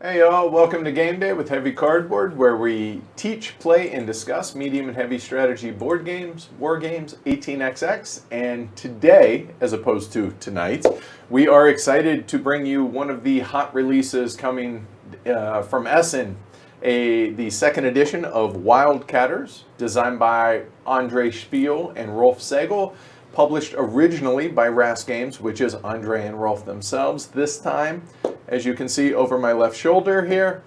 Hey y'all, welcome to Game Day with Heavy Cardboard, where we teach, play, and discuss medium and heavy strategy board games, war games, 18xx, and today, as opposed to tonight, we are excited to bring you one of the hot releases coming from Essen, the second edition of Wildcatters, designed by Andre Spiel and Rolf Segel, published originally by Ras Games, which is Andre and Rolf themselves. This time, as you can see over my left shoulder here,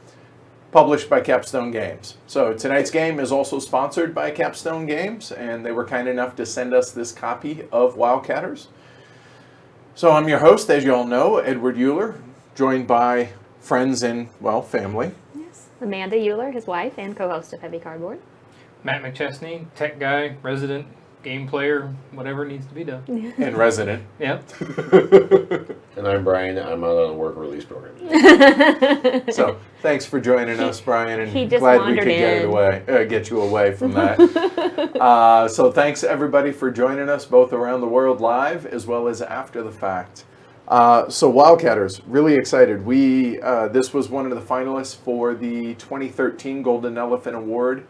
published by Capstone Games. So tonight's game is also sponsored by Capstone Games, and they were kind enough to send us this copy of Wildcatters. So I'm your host, as you all know, Edward Euler, joined by friends and, well, family. Yes, Amanda Euler, his wife and co-host of Heavy Cardboard. Matt McChesney, tech guy, resident, game player, whatever needs to be done. And resident. Yep. And I'm Brian. I'm out on a work release program. So thanks for joining us, Brian, and He just glad we wandered could get you away from that. So thanks everybody for joining us both around the world live as well as after the fact. So Wildcatters, really excited. This was one of the finalists for the 2013 Golden Elephant Award.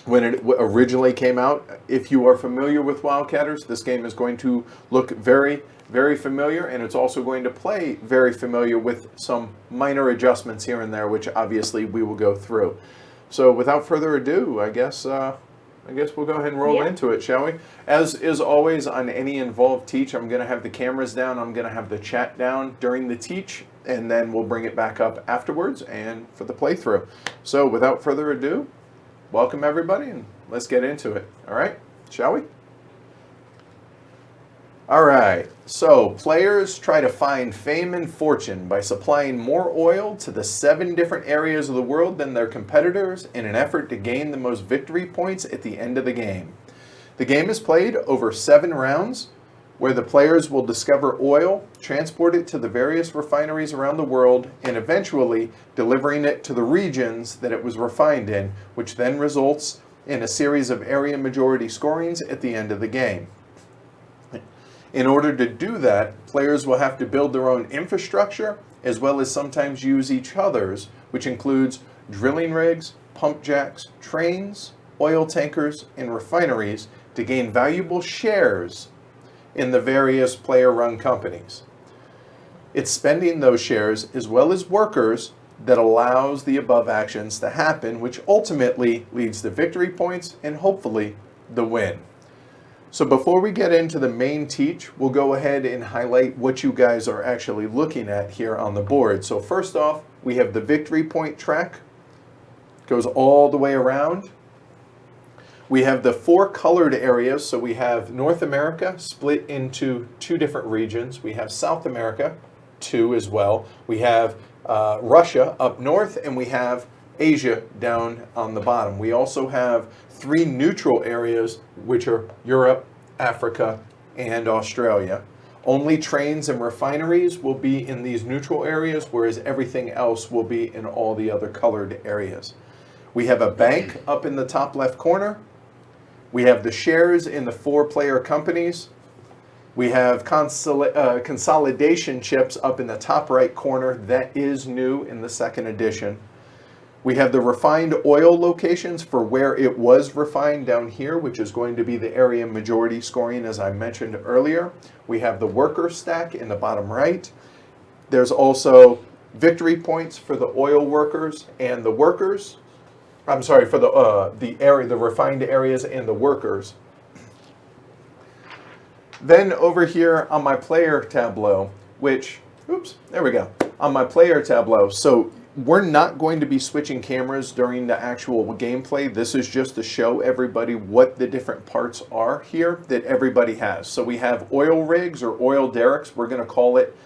When it originally came out. If you are familiar with Wildcatters, this game is going to look very, very familiar, and it's also going to play very familiar with some minor adjustments here and there, which obviously we will go through. So without further ado, I guess we'll go ahead and roll into it, shall we? As is always on any involved teach, I'm going to have the cameras down, I'm going to have the chat down during the teach, and then we'll bring it back up afterwards and for the playthrough. So without further ado, welcome everybody, and let's get into it. All right, shall we? All right, so players try to find fame and fortune by supplying more oil to the 7 different areas of the world than their competitors in an effort to gain the most victory points at the end of the game. The game is played over 7 rounds, where the players will discover oil, transport it to the various refineries around the world, and eventually delivering it to the regions that it was refined in, which then results in a series of area majority scorings at the end of the game. In order to do that, players will have to build their own infrastructure, as well as sometimes use each other's, which includes drilling rigs, pump jacks, trains, oil tankers, and refineries to gain valuable shares in the various player-run companies. It's spending those shares as well as workers that allows the above actions to happen, which ultimately leads to victory points and hopefully the win. So before we get into the main teach, we'll go ahead and highlight what you guys are actually looking at here on the board. So first off, we have the victory point track. It goes all the way around. We have the 4 colored areas, so we have North America split into 2 different regions. We have South America, 2 as well. We have Russia up north, and we have Asia down on the bottom. We also have 3 neutral areas, which are Europe, Africa, and Australia. Only trains and refineries will be in these neutral areas, whereas everything else will be in all the other colored areas. We have a bank up in the top left corner. We have the shares in the 4 player companies. We have consolidation chips up in the top right corner. That is new in the second edition. We have the refined oil locations for where it was refined down here, which is going to be the area majority scoring, as I mentioned earlier. We have the worker stack in the bottom right. There's also victory points for the oil workers and the workers. I'm sorry, for the refined areas and the workers. Then over here on my player tableau, on my player tableau, so we're not going to be switching cameras during the actual gameplay. This is just to show everybody what the different parts are here that everybody has. So we have oil rigs or oil derricks, we're going to call it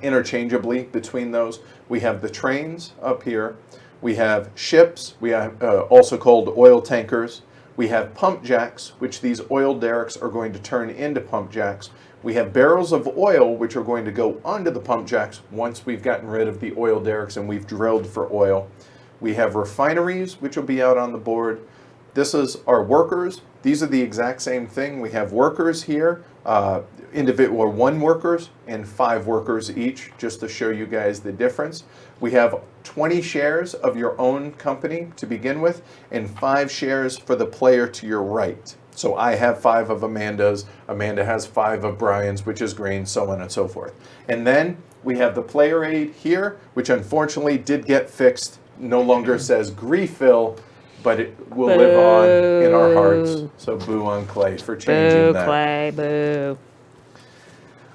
interchangeably between those. We have the trains up here. We have ships, we have also called oil tankers. We have pump jacks, which these oil derricks are going to turn into pump jacks. We have barrels of oil, which are going to go onto the pump jacks once we've gotten rid of the oil derricks and we've drilled for oil. We have refineries, which will be out on the board. This is our workers. these are the exact same thing. We have workers here, individual or 1 workers and 5 workers each, just to show you guys the difference. We have 20 shares of your own company to begin with, and 5 shares for the player to your right. So I have 5 of Amanda's, Amanda has 5 of Brian's, which is green, so on and so forth. And then we have the player aid here, which unfortunately did get fixed. No longer says Griefil, but it will live on in our hearts. So boo on Clay for changing that. Clay, boo.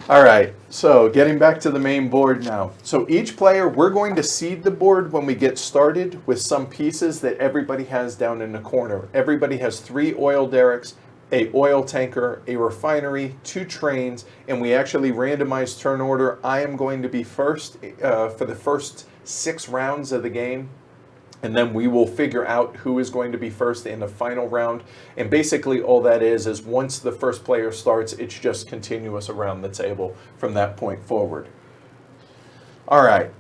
All right, so getting back to the main board now. So each player, we're going to seed the board when we get started with some pieces that everybody has down in the corner. Everybody has 3 oil derricks, a oil tanker, a refinery, 2 trains, and we actually randomize turn order. I am going to be first for the first 6 rounds of the game. And then we will figure out who is going to be first in the final round. And basically all that is once the first player starts, it's just continuous around the table from that point forward. All right,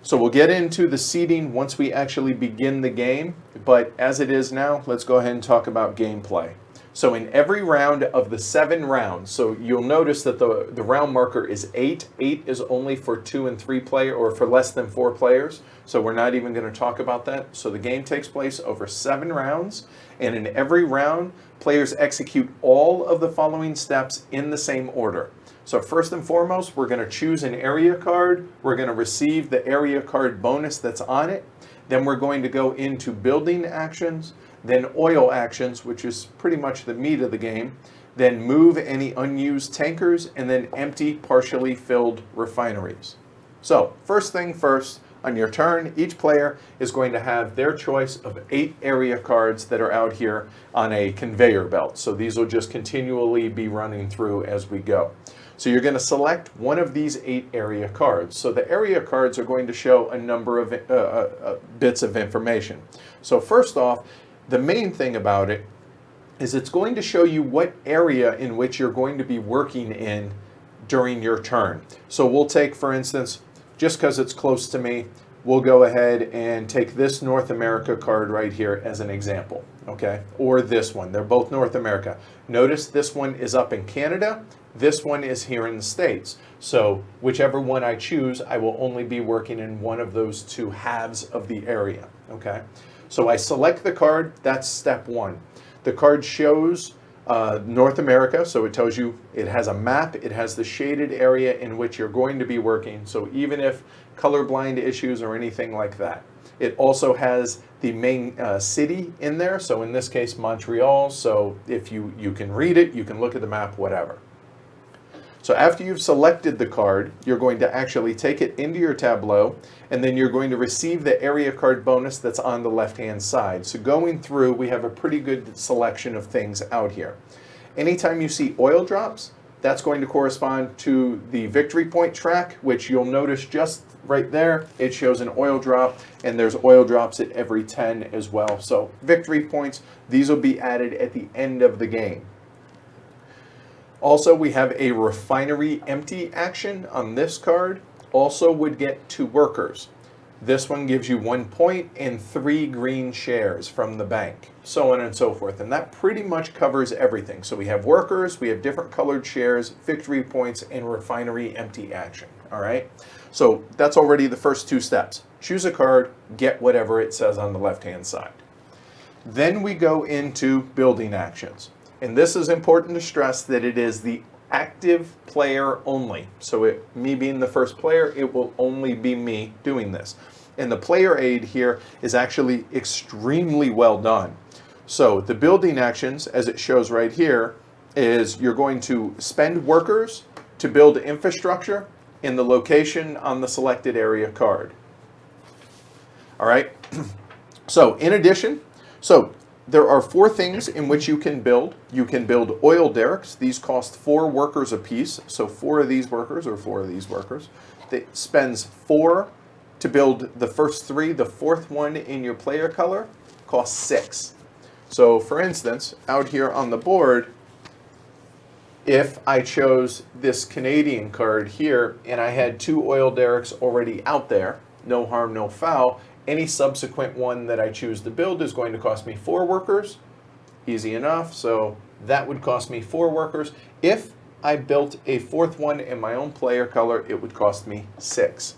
so we'll get into the seeding once we actually begin the game. But as it is now, let's go ahead and talk about gameplay. So in every round of the 7 rounds, so you'll notice that the round marker is 8. 8 is only for 2 and 3 player, or for less than 4 players. So we're not even going to talk about that. So the game takes place over 7 rounds, and in every round, players execute all of the following steps in the same order. So first and foremost, we're going to choose an area card. We're going to receive the area card bonus that's on it. Then we're going to go into building actions, then oil actions, which is pretty much the meat of the game, then move any unused tankers, and then empty partially filled refineries. So first thing first, on your turn, each player is going to have their choice of 8 area cards that are out here on a conveyor belt. So these will just continually be running through as we go. So you're going to select one of these 8 area cards. So the area cards are going to show a number of bits of information. So first off, the main thing about it is it's going to show you what area in which you're going to be working in during your turn. So we'll take, for instance, just because it's close to me, we'll go ahead and take this North America card right here as an example, okay? Or this one. They're both North America. Notice this one is up in Canada. This one is here in the States. So whichever one I choose, I will only be working in one of those 2 halves of the area, okay? So I select the card, that's step 1. The card shows North America, so it tells you it has a map, it has the shaded area in which you're going to be working, so even if colorblind issues or anything like that. It also has the main city in there, so in this case Montreal, so if you can read it, you can look at the map, whatever. So after you've selected the card, you're going to actually take it into your tableau, and then you're going to receive the area card bonus that's on the left-hand side. So going through, we have a pretty good selection of things out here. Anytime you see oil drops, that's going to correspond to the victory point track, which you'll notice just right there, it shows an oil drop, and there's oil drops at every 10 as well. So victory points, these will be added at the end of the game. Also, we have a refinery empty action on this card. Also would get 2 workers. This one gives you 1 point and 3 green shares from the bank, so on and so forth. And that pretty much covers everything. So we have workers, we have different colored shares, victory points, and refinery empty action, all right? So that's already the first 2 steps. Choose a card, get whatever it says on the left-hand side. Then we go into building actions. And this is important to stress that it is the active player only. So me being the first player, it will only be me doing this. And the player aid here is actually extremely well done. So the building actions, as it shows right here, is you're going to spend workers to build infrastructure in the location on the selected area card. All right. So in addition, there are 4 things in which you can build. You can build oil derricks. These cost 4 workers apiece. So 4 of these workers, or 4 of these workers. It spends 4 to build the first 3. The 4th one in your player color costs 6. So for instance, out here on the board, if I chose this Canadian card here and I had 2 oil derricks already out there, no harm, no foul, any subsequent one that I choose to build is going to cost me 4 workers Easy enough. So that would cost me 4 workers. If I built a 4th one in my own player color, it would cost me 6.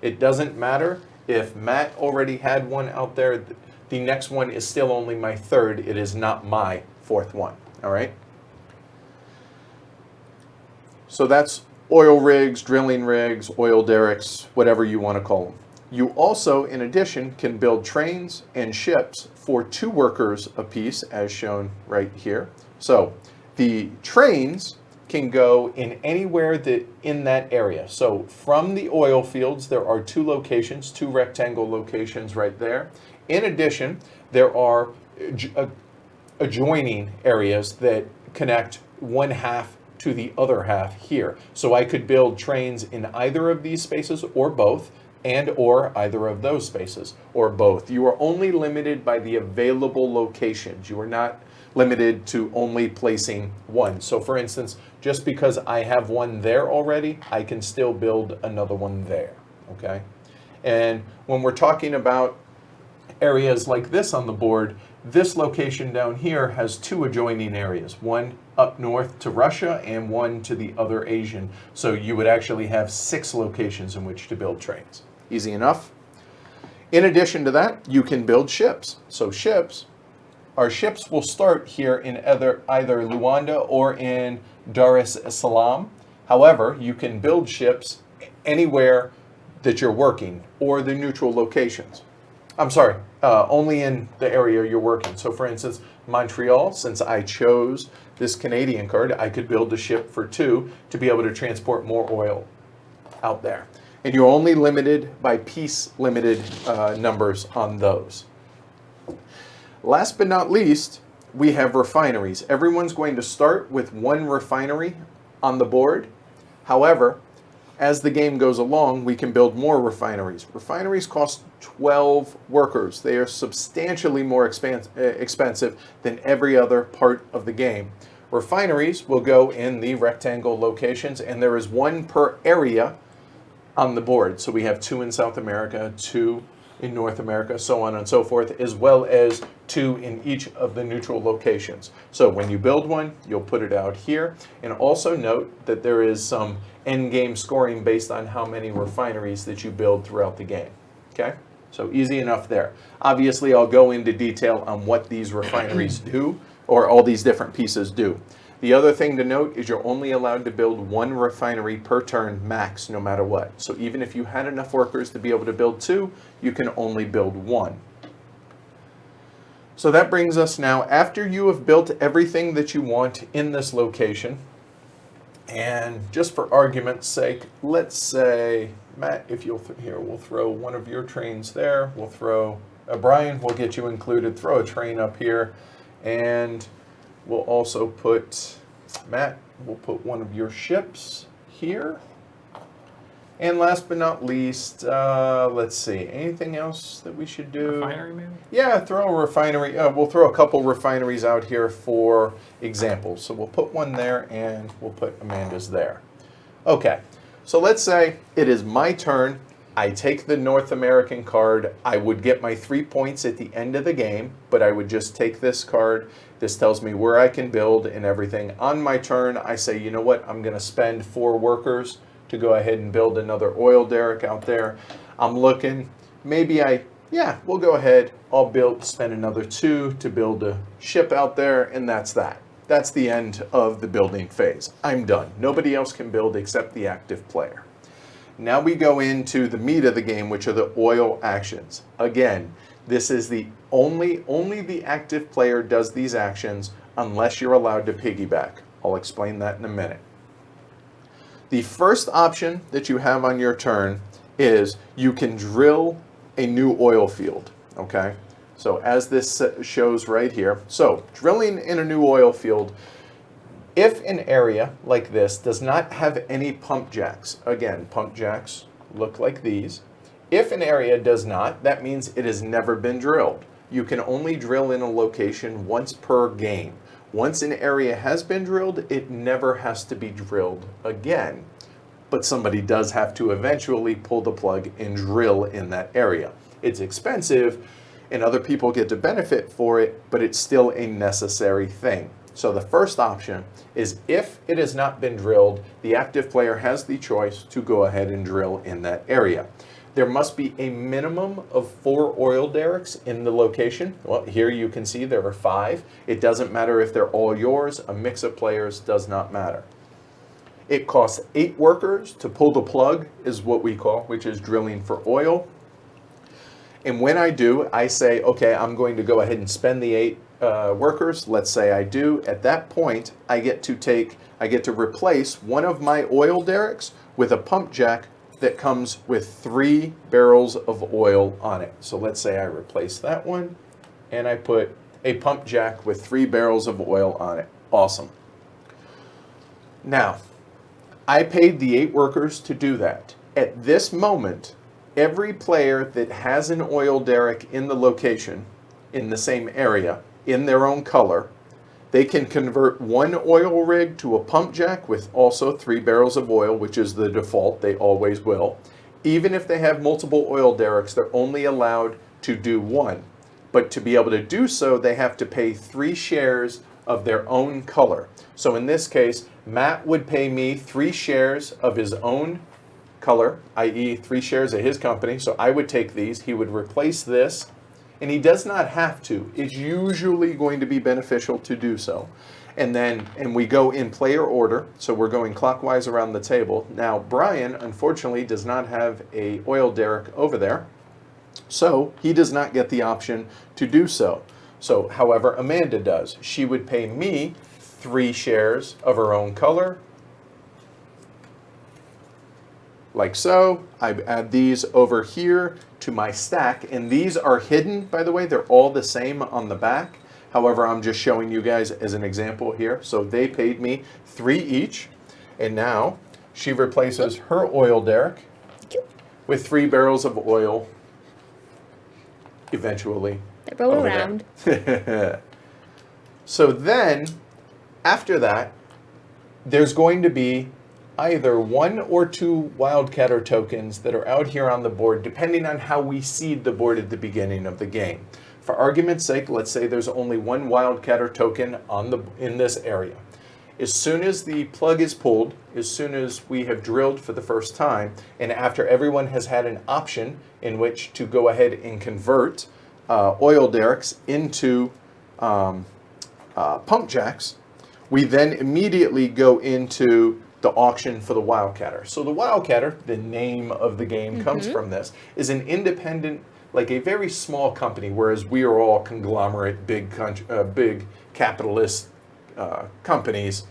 It doesn't matter if Matt already had one out there. The next one is still only my 3rd. It is not my 4th one. All right. So that's oil rigs, drilling rigs, oil derricks, whatever you want to call them. You also, in addition, can build trains and ships for 2 workers apiece, as shown right here. So the trains can go in anywhere in that area. So from the oil fields, there are 2 locations, 2 rectangle locations right there. In addition, there are adjoining areas that connect one half to the other half here. So I could build trains in either of these spaces or both, and or either of those spaces or both. You are only limited by the available locations. You are not limited to only placing one. So for instance, just because I have one there already, I can still build another one there, okay? And when we're talking about areas like this on the board, this location down here has 2 adjoining areas, one up north to Russia and one to the other Asian. So you would actually have 6 locations in which to build trains. Easy enough. In addition to that, you can build ships. So our ships will start here in either Luanda or in Dar es Salaam. However, you can build ships anywhere that you're working or the neutral locations. I'm sorry, only in the area you're working. So for instance, Montreal, since I chose this Canadian card, I could build a ship for 2 to be able to transport more oil out there. And you're only limited by piece limited numbers on those. Last but not least, we have refineries. Everyone's going to start with 1 refinery on the board. However, as the game goes along, we can build more refineries. Refineries cost 12 workers. They are substantially more expensive than every other part of the game. Refineries will go in the rectangle locations, and there is 1 per area on the board. So we have 2 in South America, 2 in North America, so on and so forth, as well as 2 in each of the neutral locations. So when you build one, you'll put it out here. And also note that there is some end game scoring based on how many refineries that you build throughout the game. Okay? So easy enough there. Obviously, I'll go into detail on what these refineries do, or all these different pieces do. The other thing to note is you're only allowed to build 1 refinery per turn max, no matter what. So even if you had enough workers to be able to build 2, you can only build 1. So that brings us now, after you have built everything that you want in this location, and just for argument's sake, let's say, Matt, if you'll, here, we'll throw one of your trains there. We'll throw, Brian, we'll get you included. Throw a train up here, and we'll also put, Matt, we'll put one of your ships here. And last but not least, let's see, anything else that we should do? Refinery, maybe? Yeah, throw a refinery. We'll throw a couple refineries out here for examples. So we'll put one there, and we'll put Amanda's there. Okay, so let's say it is my turn. I take the North American card. I would get my 3 points at the end of the game, but I would just take this card. This tells me where I can build and everything. On my turn, I say, you know what? I'm going to spend 4 workers to go ahead and build another oil derrick out there. I'm looking, maybe we'll go ahead. I'll spend another 2 to build a ship out there, and that's that. That's the end of the building phase. I'm done. Nobody else can build except the active player. Now we go into the meat of the game, which are the oil actions. Again, this is the only the active player does these actions unless you're allowed to piggyback. I'll explain that in a minute. The first option that you have on your turn is you can drill a new oil field, okay? So as this shows right here, so drilling in a new oil field, if an area like this does not have any pump jacks, again, pump jacks look like these. If an area does not, that means it has never been drilled. You can only drill in a location once per game. Once an area has been drilled, it never has to be drilled again. But somebody does have to eventually pull the plug and drill in that area. It's expensive, and other people get to benefit for it, but it's still a necessary thing. So the first option is if it has not been drilled, the active player has the choice to go ahead and drill in that area. There must be a minimum of 4 oil derricks in the location. Well, here you can see there are 5. It doesn't matter if they're all yours. A mix of players does not matter. It costs 8 workers to pull the plug, is what we call, which is drilling for oil. And when I do, I say, okay, I'm going to go ahead and spend the 8 workers. Let's say I do. At that point, I get to replace one of my oil derricks with a pump jack that comes with 3 barrels of oil on it. So let's say I replace that one and I put a pump jack with 3 barrels of oil on it. Awesome. Now, I paid the 8 workers to do that. At this moment, every player that has an oil derrick in the location, in the same area, in their own color, they can convert one oil rig to a pump jack with also 3 barrels of oil, which is the default, they always will. Even if they have multiple oil derricks, they're only allowed to do 1. But to be able to do so, they have to pay 3 shares of their own color. So in this case, Matt would pay me 3 shares of his own color, i.e. 3 shares of his company. So I would take these, he would replace this, and he does not have to. It's usually going to be beneficial to do so. And we go in player order, so we're going clockwise around the table. Now, Brian, unfortunately, does not have a oil derrick over there, so he does not get the option to do so. So, however, Amanda does. She would pay me 3 shares of her own color, like so. I add these over here to my stack, and these are hidden, by the way. They're all the same on the back. However, I'm just showing you guys as an example here. So they paid me 3 each, and now she replaces her oil derrick with 3 barrels of oil eventually. They roll over around. there. So then, after that, there's going to be either 1 or 2 Wildcatter tokens that are out here on the board, depending on how we seed the board at the beginning of the game. For argument's sake, let's say there's only 1 Wildcatter token in this area. As soon as the plug is pulled, as soon as we have drilled for the first time, and after everyone has had an option in which to go ahead and convert oil derricks into pump jacks, we then immediately go into the auction for the Wildcatter. So the Wildcatter, the name of the game comes from this, is an independent, like a very small company, whereas we are all conglomerate, big capitalist companies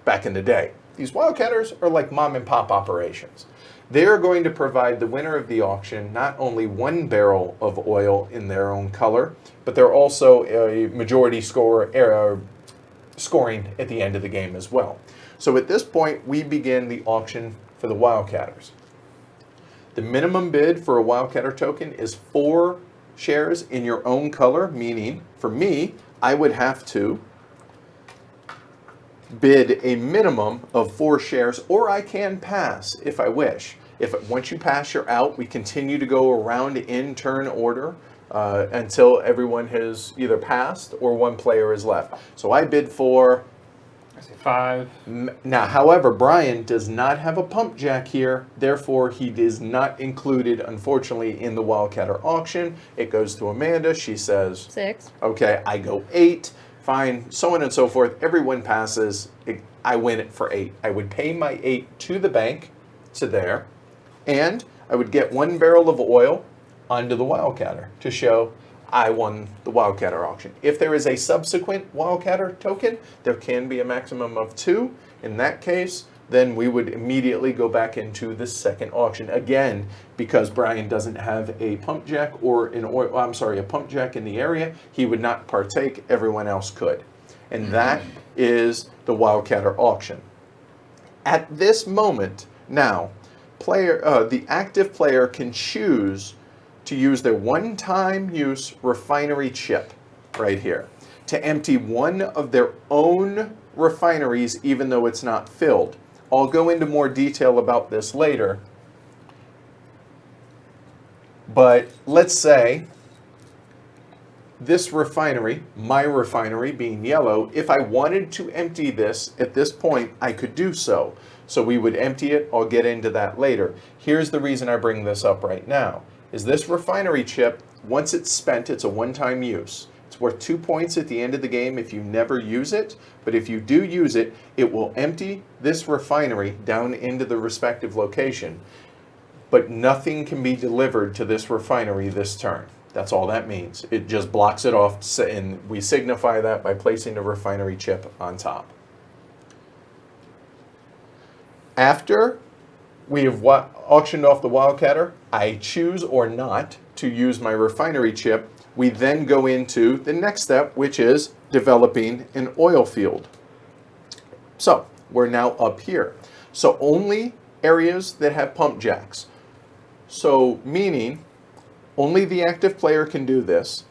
back in the day. These Wildcatters are like mom and pop operations. They are going to provide the winner of the auction not only 1 barrel of oil in their own color, but they're also a majority scoring at the end of the game as well. So at this point, we begin the auction for the Wildcatters. The minimum bid for a Wildcatter token is 4 shares in your own color, meaning for me, I would have to bid a minimum of 4 shares, or I can pass if I wish. Once you pass, you're out. We continue to go around in turn order until everyone has either passed or 1 player is left. So I bid for 5. Now, however, Brian does not have a pump jack here, therefore he is not included, unfortunately, in the Wildcatter auction. It goes to Amanda. She says, 6. okay, I go 8, fine, so on and so forth. Everyone passes. I win it for 8. I would pay my 8 to the bank, to there, and I would get 1 barrel of oil onto the Wildcatter to show I won the Wildcatter auction. If there is a subsequent Wildcatter token, there can be a maximum of 2. In that case, then we would immediately go back into the second auction again, because Brian doesn't have a pump jack or a pump jack in the area. He would not partake. Everyone else could, and that is the Wildcatter auction. At this moment, now, the active player can choose to use their one-time use refinery chip right here to empty 1 of their own refineries, even though it's not filled. I'll go into more detail about this later. But let's say this refinery, my refinery being yellow, if I wanted to empty this at this point, I could do so. So we would empty it. I'll get into that later. Here's the reason I bring this up right now, is this refinery chip, once it's spent, it's a one-time use. It's worth 2 points at the end of the game if you never use it, but if you do use it, it will empty this refinery down into the respective location. But nothing can be delivered to this refinery this turn. That's all that means. It just blocks it off, and we signify that by placing the refinery chip on top. After we have auctioned off the Wildcatter, I choose or not to use my refinery chip. We then go into the next step, which is developing an oil field. So we're now up here. So only areas that have pump jacks. So meaning only the active player can do this.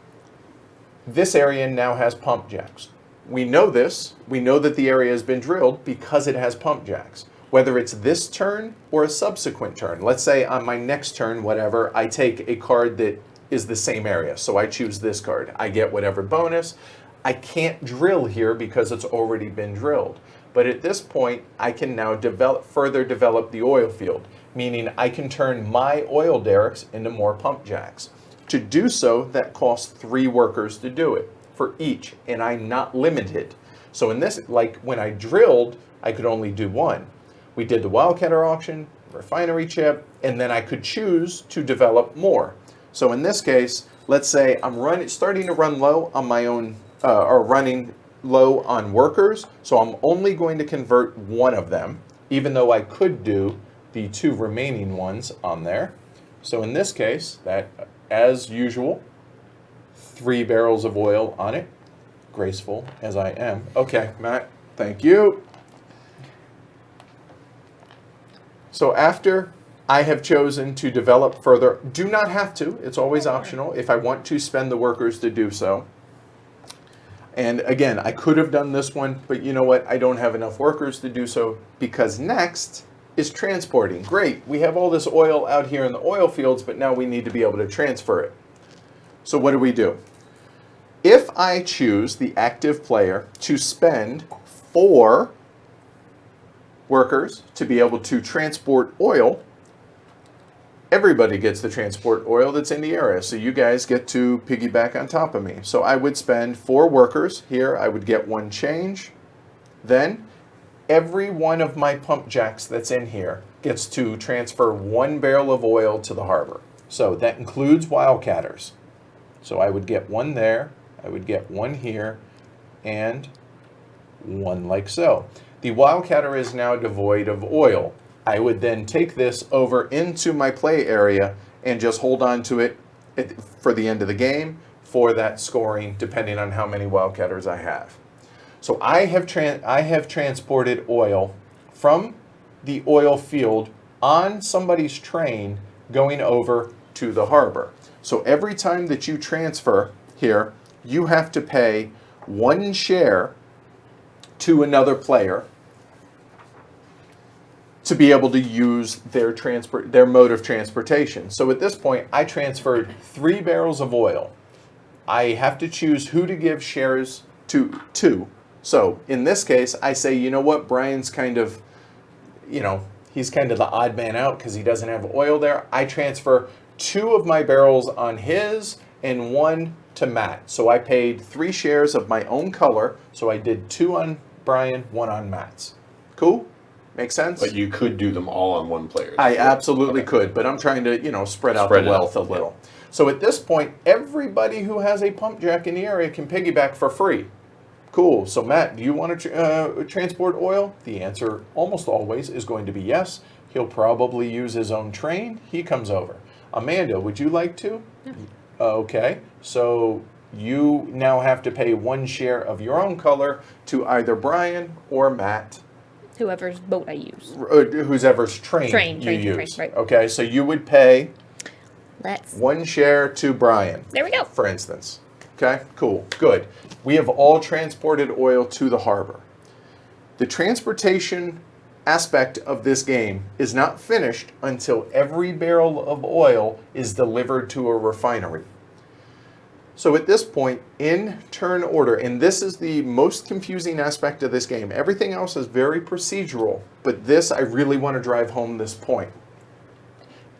This area now has pump jacks. We know this. We know that the area has been drilled because it has pump jacks. Whether it's this turn or a subsequent turn. Let's say on my next turn, whatever, I take a card that is the same area. So I choose this card. I get whatever bonus. I can't drill here because it's already been drilled. But at this point, I can now further develop the oil field, meaning I can turn my oil derricks into more pump jacks. To do so, that costs 3 workers to do it for each, and I'm not limited. So in this, like when I drilled, I could only do 1. We did the Wildcatter auction, refinery chip, and then I could choose to develop more. So in this case, let's say I'm starting to run low on my own, or running low on workers, so I'm only going to convert 1 of them, even though I could do the 2 remaining ones on there. So in this case, that, as usual, 3 barrels of oil on it, graceful as I am. Okay, Matt, thank you. So after I have chosen to develop further, do not have to, it's always optional if I want to spend the workers to do so. And again, I could have done this one, but you know what? I don't have enough workers to do so because next is transporting. Great, we have all this oil out here in the oil fields, but now we need to be able to transfer it. So what do? If I choose the active player to spend 4 workers to be able to transport oil, everybody gets to transport oil that's in the area. So you guys get to piggyback on top of me. So I would spend 4 workers here. I would get 1 change. Then every one of my pump jacks that's in here gets to transfer 1 barrel of oil to the harbor. So that includes Wildcatters. So I would get 1 there. I would get 1 here and 1 like so. The Wildcatter is now devoid of oil. I would then take this over into my play area and just hold on to it for the end of the game for that scoring, depending on how many Wildcatters I have. So I have transported oil from the oil field on somebody's train going over to the harbor. So every time that you transfer here, you have to pay 1 share to another player to be able to use their mode of transportation. So at this point, I transferred 3 barrels of oil. I have to choose who to give shares to. So in this case, I say, you know what, Brian's kind of, he's kind of the odd man out because he doesn't have oil there. I transfer 2 of my barrels on his and 1 to Matt. So I paid 3 shares of my own color. So I did 2 on Brian, 1 on Matt's. Cool? Make sense? But you could do them all on 1 player. I absolutely could, but I'm trying to, spread out the wealth a little. So at this point, everybody who has a pump jack in the area can piggyback for free. Cool. So Matt, do you want to transport oil? The answer almost always is going to be yes. He'll probably use his own train. He comes over. Amanda, would you like to? Yeah. Okay. So you now have to pay 1 share of your own color to either Brian or Matt. Whoever's boat I use. Whoever's train you use. Right. Okay, so you would pay Let's. 1 share to Brian. There we go. For instance. Okay, cool, good. We have all transported oil to the harbor. The transportation aspect of this game is not finished until every barrel of oil is delivered to a refinery. So at this point, in turn order, and this is the most confusing aspect of this game. Everything else is very procedural, but this, I really want to drive home this point.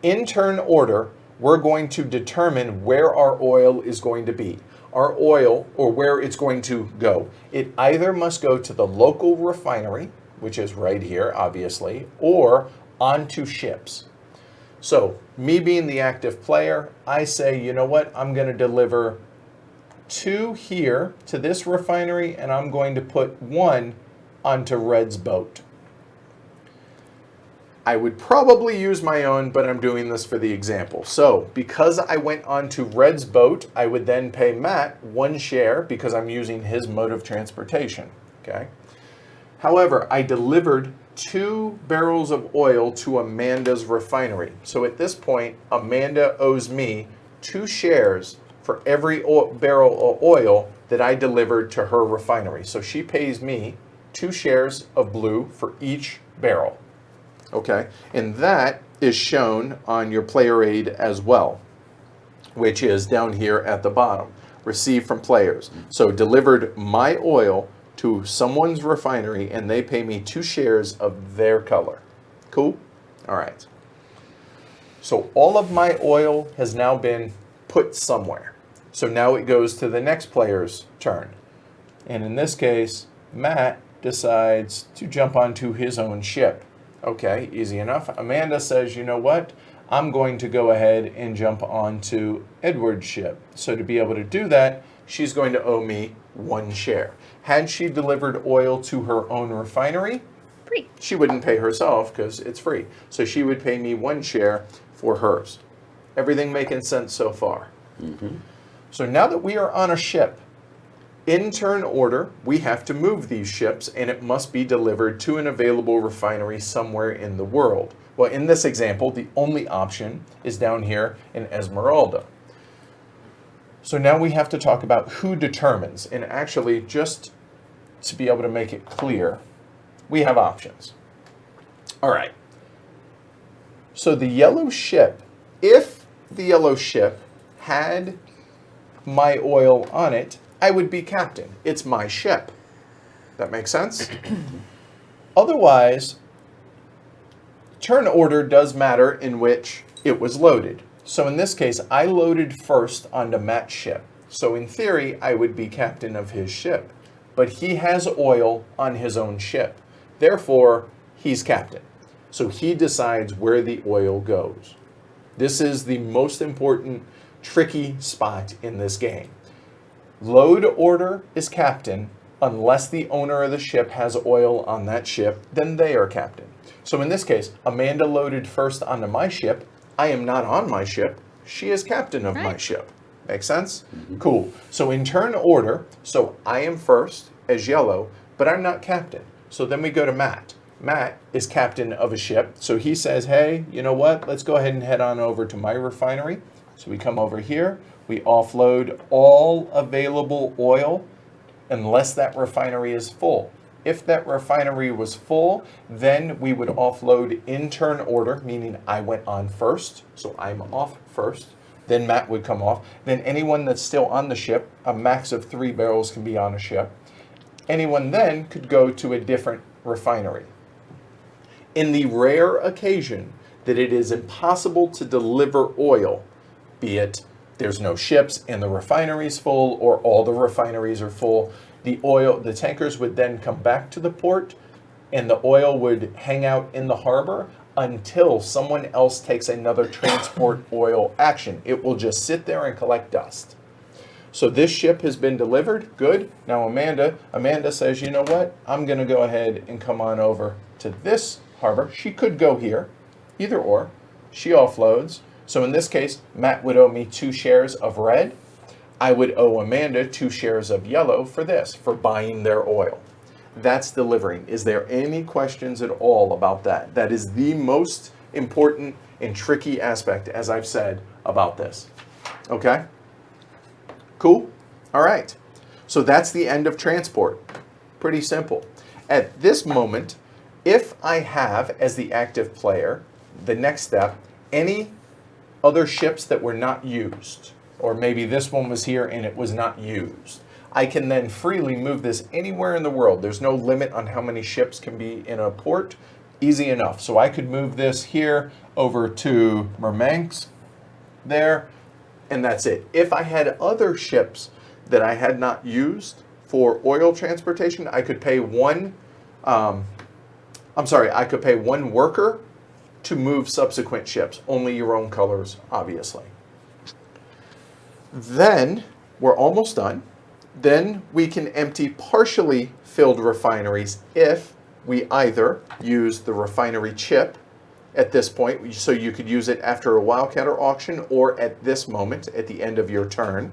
In turn order, we're going to determine where our oil is going to be. Our oil, or where it's going to go. It either must go to the local refinery, which is right here, obviously, or onto ships. So, me being the active player, I say, you know what, I'm going to deliver 2 here to this refinery, and I'm going to put 1 onto Red's boat. I would probably use my own, but I'm doing this for the example. So, because I went onto Red's boat, I would then pay Matt 1 share because I'm using his mode of transportation, okay? However, I delivered 2 barrels of oil to Amanda's refinery. So at this point, Amanda owes me 2 shares for every barrel of oil that I delivered to her refinery. So she pays me 2 shares of blue for each barrel. Okay, and that is shown on your player aid as well, which is down here at the bottom. Received from players. So delivered my oil to someone's refinery and they pay me 2 shares of their color. Cool? All right. So all of my oil has now been put somewhere. So now it goes to the next player's turn. And in this case, Matt decides to jump onto his own ship. Okay, easy enough. Amanda says, you know what? I'm going to go ahead and jump onto Edward's ship. So to be able to do that, she's going to owe me 1 share. Had she delivered oil to her own refinery, Free. she wouldn't pay herself because it's free. So she would pay me 1 share for hers. Everything making sense so far? Mm-hmm. So now that we are on a ship, in turn order, we have to move these ships and it must be delivered to an available refinery somewhere in the world. Well, in this example, the only option is down here in Esmeralda. So now we have to talk about who determines. And actually, just to be able to make it clear, we have options. All right. So the yellow ship, if the yellow ship had my oil on it, I would be captain. It's my ship. That makes sense? Otherwise, turn order does matter in which it was loaded. So in this case, I loaded first onto Matt's ship. So in theory, I would be captain of his ship. But he has oil on his own ship. Therefore, he's captain. So he decides where the oil goes. This is the most important, tricky spot in this game. Load order is captain. Unless the owner of the ship has oil on that ship, then they are captain. So in this case, Amanda loaded first onto my ship. I am not on my ship. She is captain of my ship. Make sense? Mm-hmm. Cool. So in turn order, so I am first as yellow, but I'm not captain. So then we go to Matt. Matt is captain of a ship. So he says, hey, you know what? Let's go ahead and head on over to my refinery. So we come over here. We offload all available oil unless that refinery is full. If that refinery was full, then we would offload in turn order, meaning I went on first, so I'm off first. Then Matt would come off. Then anyone that's still on the ship, a max of 3 barrels can be on a ship. Anyone then could go to a different refinery. In the rare occasion that it is impossible to deliver oil, be it there's no ships and the refinery's full, or all the refineries are full, the tankers would then come back to the port and the oil would hang out in the harbor until someone else takes another transport oil action. It will just sit there and collect dust. So this ship has been delivered, good. Now Amanda says, you know what? I'm gonna go ahead and come on over to this harbor. She could go here, either or. She offloads. So in this case, Matt would owe me 2 shares of red. I would owe Amanda 2 shares of yellow for this, for buying their oil. That's delivering. Is there any questions at all about that? That is the most important and tricky aspect, as I've said, about this. Okay? Cool? All right. So that's the end of transport. Pretty simple. At this moment, if I have, as the active player, the next step, any other ships that were not used, or maybe this one was here and it was not used. I can then freely move this anywhere in the world. There's no limit on how many ships can be in a port. Easy enough. So I could move this here over to Murmansk there, and that's it. If I had other ships that I had not used for oil transportation, I could pay I could pay one worker to move subsequent ships. Only your own colors, obviously. Then we're almost done. Then we can empty partially filled refineries if we either use the refinery chip at this point, so you could use it after a Wildcatter auction or at this moment at the end of your turn.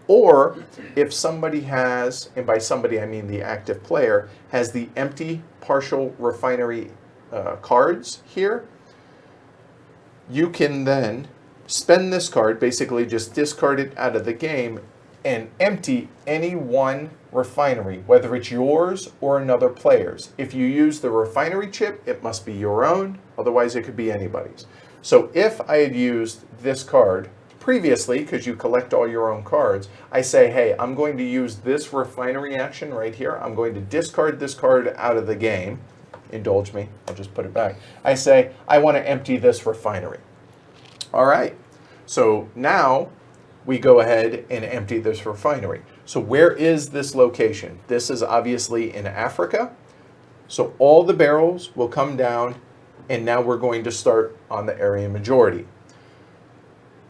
Or if somebody has, and by somebody I mean the active player, has the empty partial refinery cards here, you can then spend this card, basically just discard it out of the game, and empty any one refinery, whether it's yours or another player's. If you use the refinery chip, it must be your own, otherwise it could be anybody's. So if I had used this card previously, because you collect all your own cards, I say, hey, I'm going to use this refinery action right here. I'm going to discard this card out of the game. Indulge me, I'll just put it back. I say, I want to empty this refinery. All right, so now we go ahead and empty this refinery. So where is this location? This is obviously in Africa. So all the barrels will come down, and now we're going to start on the area majority.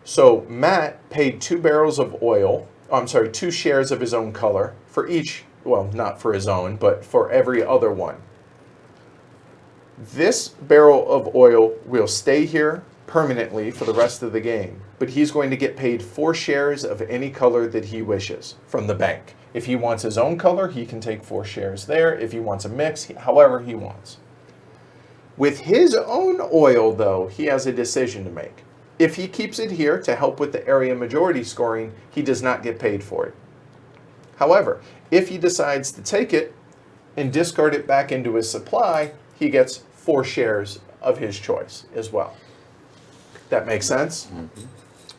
So Matt paid 2 barrels of oil, 2 shares of his own color for each, well, not for his own, but for every other one. This barrel of oil will stay here permanently for the rest of the game, but he's going to get paid 4 shares of any color that he wishes from the bank. If he wants his own color, he can take 4 shares there. If he wants a mix, however he wants. With his own oil, though, he has a decision to make. If he keeps it here to help with the area majority scoring, he does not get paid for it. However, if he decides to take it and discard it back into his supply, he gets 4 shares of his choice as well. That makes sense? Mm-hmm.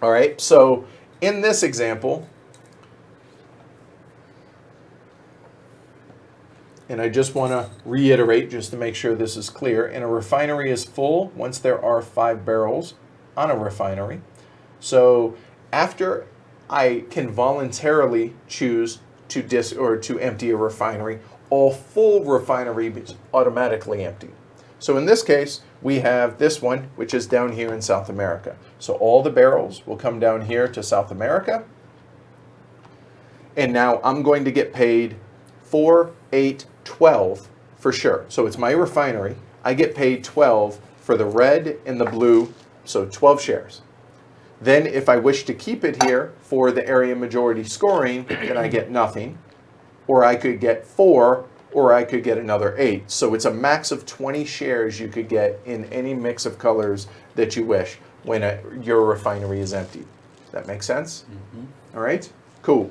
All right, so in this example, and I just want to reiterate just to make sure this is clear, and a refinery is full once there are 5 barrels on a refinery. So after I can voluntarily choose to empty a refinery, all full refineries automatically empty. So in this case, we have this one, which is down here in South America. So all the barrels will come down here to South America. And now I'm going to get paid 4, 8, 12 for sure. So it's my refinery. I get paid 12 for the red and the blue, so 12 shares. Then if I wish to keep it here for the area majority scoring, then I get nothing. Or I could get 4, or I could get another 8. So it's a max of 20 shares you could get in any mix of colors that you wish when your refinery is empty. That makes sense? Mm-hmm. All right, cool.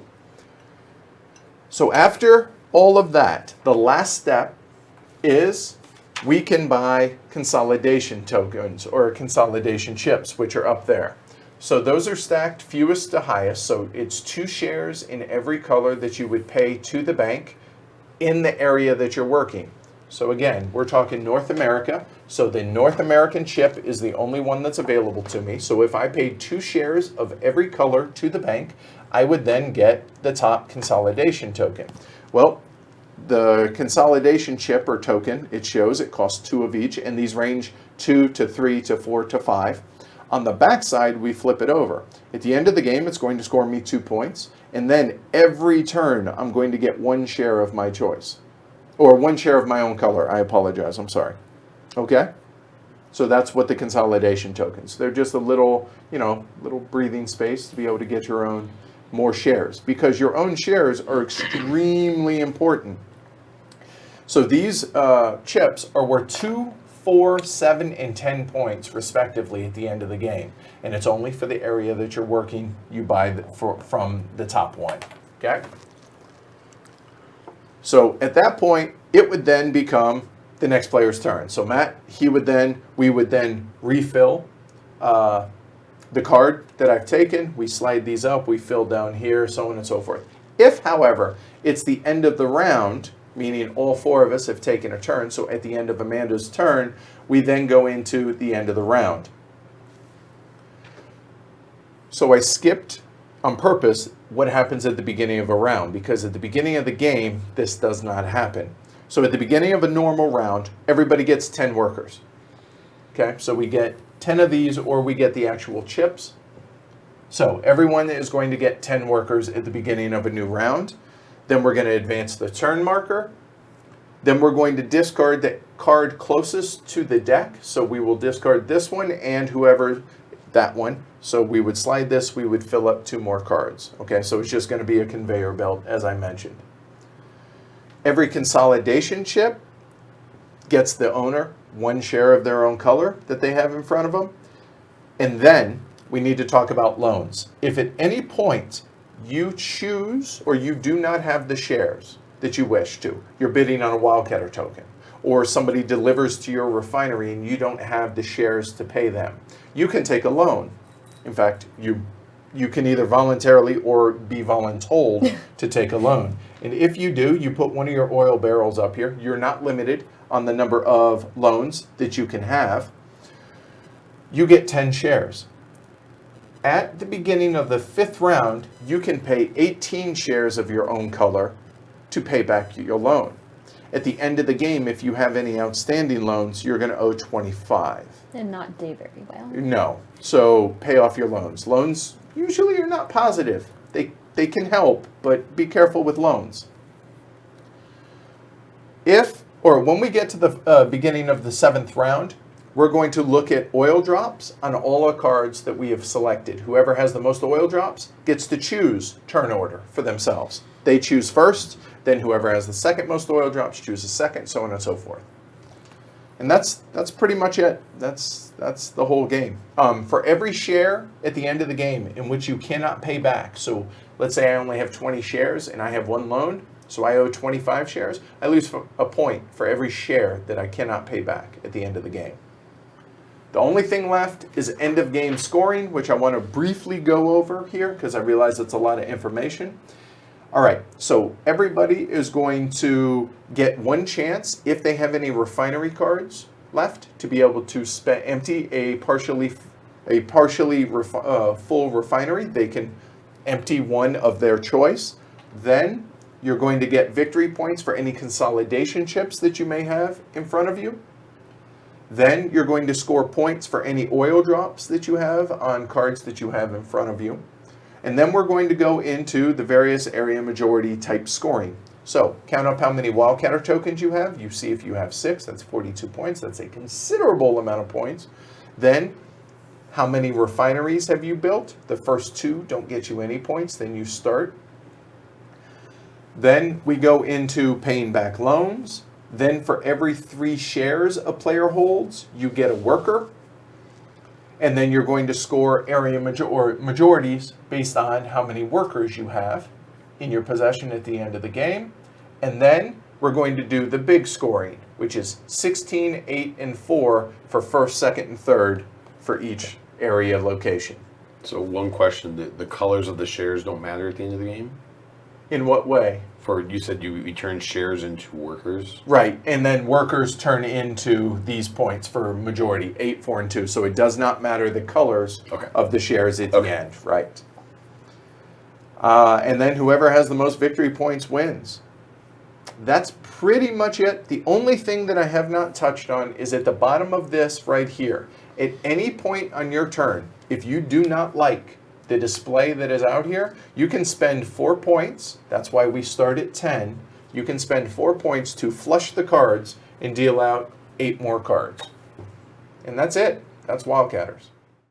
So after all of that, the last step is we can buy consolidation tokens or consolidation chips, which are up there. So those are stacked fewest to highest. So it's 2 shares in every color that you would pay to the bank in the area that you're working. So again, we're talking North America. So the North American chip is the only one that's available to me. So if I paid 2 shares of every color to the bank, I would then get the top consolidation token. Well, the consolidation chip or token, it shows it costs 2 of each, and these range 2 to 3 to 4 to 5. On the back side, we flip it over. At the end of the game, it's going to score me 2 points, and then every turn, I'm going to get 1 share of my choice. Or 1 share of my own color. I apologize, I'm sorry. Okay? So that's what the consolidation tokens. They're just a little, little breathing space to be able to get your own more shares, because your own shares are extremely important. So these chips are worth 2, 4, 7, and 10 points respectively at the end of the game, and it's only for the area that you're working. You buy from the top one. Okay. So at that point, it would then become the next player's turn. So Matt, we would then refill the the card that I've taken, we slide these up, we fill down here, so on and so forth. If, however, it's the end of the round, meaning all 4 of us have taken a turn, so at the end of Amanda's turn, we then go into the end of the round. So I skipped on purpose what happens at the beginning of a round, because at the beginning of the game, this does not happen. So at the beginning of a normal round, everybody gets 10 workers. Okay, so we get 10 of these, or we get the actual chips. So everyone is going to get 10 workers at the beginning of a new round. Then we're going to advance the turn marker. Then we're going to discard the card closest to the deck. So we will discard this one and whoever, that one. So we would slide this, we would fill up 2 more cards. Okay, so it's just going to be a conveyor belt, as I mentioned. Every consolidation chip gets the owner 1 share of their own color that they have in front of them. And then we need to talk about loans. If at any point you choose or you do not have the shares that you wish to, you're bidding on a Wildcatter token, or somebody delivers to your refinery and you don't have the shares to pay them, you can take a loan. In fact, you can either voluntarily or be voluntold to take a loan. And if you do, you put one of your oil barrels up here. You're not limited on the number of loans that you can have. You get 10 shares. At the beginning of the 5th round, you can pay 18 shares of your own color to pay back your loan. At the end of the game, if you have any outstanding loans, you're going to owe 25. And not do very well. No. So pay off your loans. Loans usually are not positive. They can help, but be careful with loans. When we get to the beginning of the 7th round, we're going to look at oil drops on all our cards that we have selected. Whoever has the most oil drops gets to choose turn order for themselves. They choose first, then whoever has the second most oil drops chooses second, so on and so forth. And that's pretty much it. That's the whole game. For every share at the end of the game in which you cannot pay back, so let's say I only have 20 shares and I have 1 loan, so I owe 25 shares, I lose a point for every share that I cannot pay back at the end of the game. The only thing left is end of game scoring, which I want to briefly go over here because I realize it's a lot of information. All right, so everybody is going to get 1 chance, if they have any refinery cards left, to be able to empty a partially full refinery. They can empty one of their choice. Then you're going to get victory points for any consolidation chips that you may have in front of you. Then you're going to score points for any oil drops that you have on cards that you have in front of you. And then we're going to go into the various area majority type scoring. So count up how many Wildcatter tokens you have. You see if you have 6, that's 42 points. That's a considerable amount of points. Then how many refineries have you built? The first 2 don't get you any points. Then you start. Then we go into paying back loans. Then for every 3 shares a player holds, you get a worker. And then you're going to score area majorities based on how many workers you have in your possession at the end of the game. And then we're going to do the big scoring, which is 16, 8, and 4 for first, second, and third for each area location. So one question, the colors of the shares don't matter at the end of the game? In what way? You said you turn shares into workers? Right, and then workers turn into these points for majority, 8, 4, and 2. So it does not matter the colors of the shares at the end, right? And then whoever has the most victory points wins. That's pretty much it. The only thing that I have not touched on is at the bottom of this right here. At any point on your turn, if you do not like the display that is out here, you can spend 4 points. That's why we start at 10. You can spend 4 points to flush the cards and deal out 8 more cards. And that's it. That's Wildcatters.